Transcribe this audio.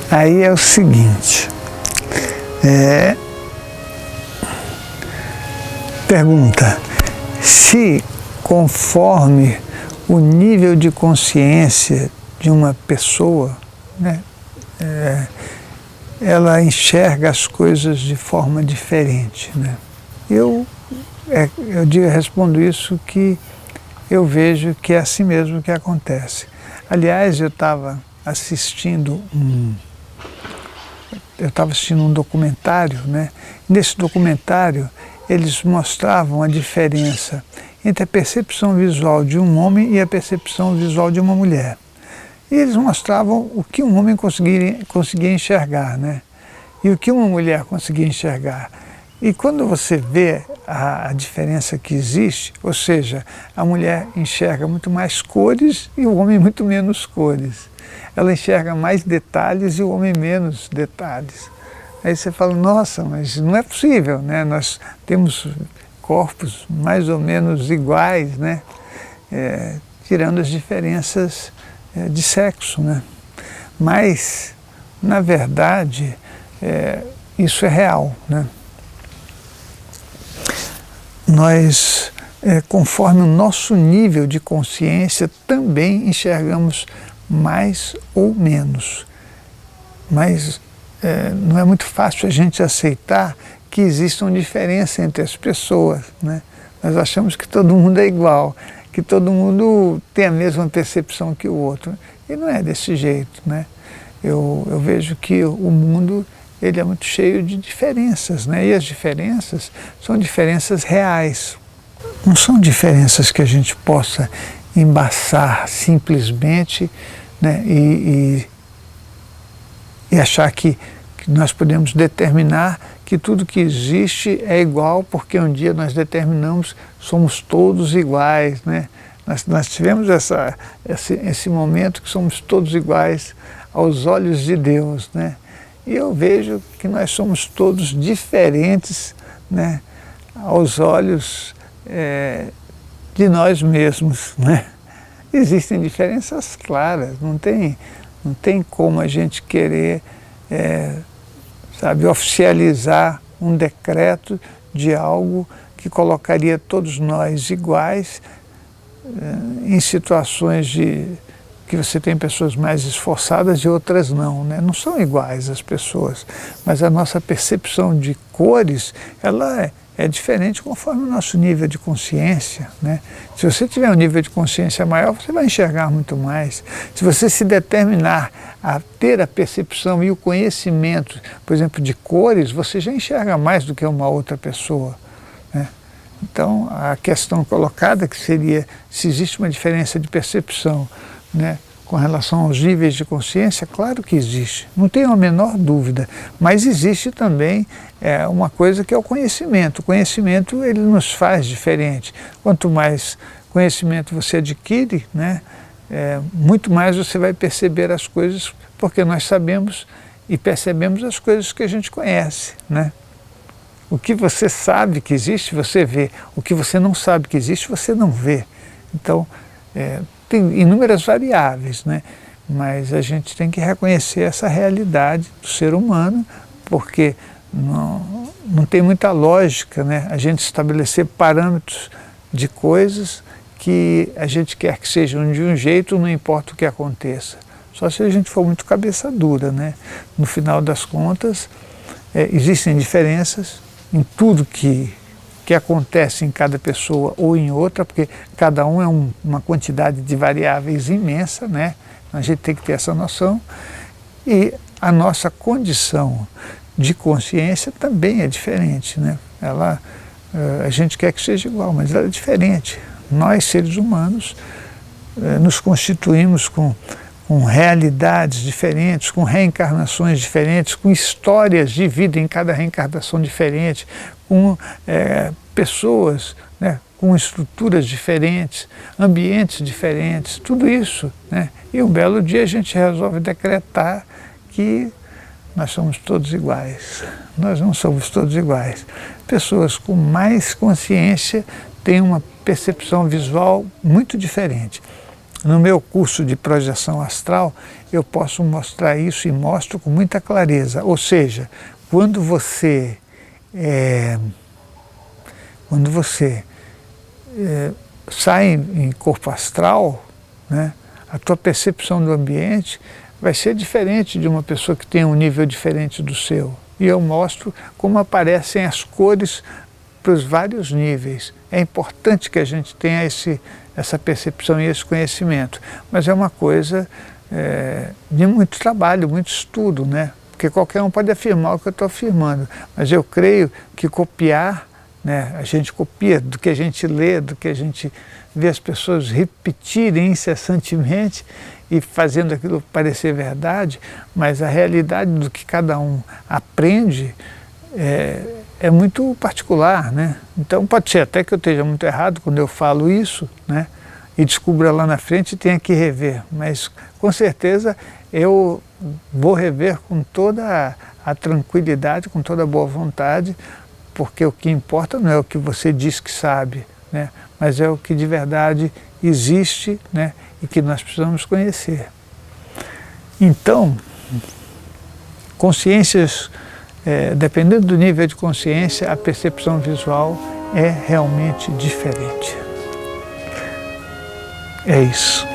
Aí é o seguinte, pergunta, se conforme o nível de consciência de uma pessoa, né, ela enxerga as coisas de forma diferente, né? Eu respondo isso que eu vejo que é assim mesmo que acontece. Aliás, eu estava assistindo um documentário, né? Nesse documentário, eles mostravam a diferença entre a percepção visual de um homem e a percepção visual de uma mulher. E eles mostravam o que um homem conseguia enxergar, né? E o que uma mulher conseguia enxergar. E quando você vê a diferença que existe, ou seja, a mulher enxerga muito mais cores e o homem muito menos cores. Ela enxerga mais detalhes e o homem menos detalhes. Aí você fala, nossa, mas não é possível, né? Nós temos corpos mais ou menos iguais, né? Tirando as diferenças de sexo, né? Mas, na verdade, isso é real, né? Nós, conforme o nosso nível de consciência, também enxergamos mais ou menos. Mas não é muito fácil a gente aceitar que existe uma diferença entre as pessoas, né? Nós achamos que todo mundo é igual, que todo mundo tem a mesma percepção que o outro. E não é desse jeito, né? Eu vejo que o mundo ele é muito cheio de diferenças, né? E as diferenças são diferenças reais. Não são diferenças que a gente possa embaçar simplesmente, né? E achar que nós podemos determinar que tudo que existe é igual porque um dia nós determinamos somos todos iguais, né? Nós tivemos esse momento que somos todos iguais aos olhos de Deus, né? E eu vejo que nós somos todos diferentes, né, aos olhos de nós mesmos, né? Existem diferenças claras, não tem como a gente querer, oficializar um decreto de algo que colocaria todos nós iguais em situações que você tem pessoas mais esforçadas e outras não, né? Não são iguais as pessoas, mas a nossa percepção de cores, ela é diferente conforme o nosso nível de consciência, né? Se você tiver um nível de consciência maior, você vai enxergar muito mais. Se você se determinar a ter a percepção e o conhecimento, por exemplo, de cores, você já enxerga mais do que uma outra pessoa, né? Então, a questão colocada que seria se existe uma diferença de percepção, né, com relação aos níveis de consciência, claro que existe, não tenho a menor dúvida, mas existe também uma coisa que é o conhecimento. O conhecimento ele nos faz diferente. Quanto mais conhecimento você adquire, né, muito mais você vai perceber as coisas, porque nós sabemos e percebemos as coisas que a gente conhece, né? O que você sabe que existe, você vê. O que você não sabe que existe, você não vê. Então, tem inúmeras variáveis, né? Mas a gente tem que reconhecer essa realidade do ser humano, porque não tem muita lógica, né, a gente estabelecer parâmetros de coisas que a gente quer que sejam de um jeito, não importa o que aconteça. Só se a gente for muito cabeça dura, né? No final das contas, existem diferenças em tudo que acontece em cada pessoa ou em outra, porque cada um é uma quantidade de variáveis imensa, né? A gente tem que ter essa noção. E a nossa condição de consciência também é diferente, né? A gente quer que seja igual, mas ela é diferente. Nós, seres humanos, nos constituímos com realidades diferentes, com reencarnações diferentes, com histórias de vida em cada reencarnação diferente, com pessoas, né, com estruturas diferentes, ambientes diferentes, tudo isso, né? E um belo dia a gente resolve decretar que nós somos todos iguais. Nós não somos todos iguais. Pessoas com mais consciência têm uma percepção visual muito diferente. No meu curso de projeção astral, eu posso mostrar isso e mostro com muita clareza. Ou seja, quando você sai em corpo astral, né, a tua percepção do ambiente vai ser diferente de uma pessoa que tem um nível diferente do seu. E eu mostro como aparecem as cores para os vários níveis. É importante que a gente tenha essa percepção e esse conhecimento, mas é uma coisa de muito trabalho, muito estudo, né? Porque qualquer um pode afirmar o que eu estou afirmando, mas eu creio que copiar, né, a gente copia do que a gente lê, do que a gente vê as pessoas repetirem incessantemente e fazendo aquilo parecer verdade, mas a realidade do que cada um aprende é muito particular, né? Então pode ser até que eu esteja muito errado quando eu falo isso, né? E descubra lá na frente e tenha que rever, mas com certeza eu vou rever com toda a tranquilidade, com toda a boa vontade, porque o que importa não é o que você diz que sabe, né? Mas é o que de verdade existe, né? E que nós precisamos conhecer. Então, consciências, dependendo do nível de consciência, a percepção visual é realmente diferente. É isso.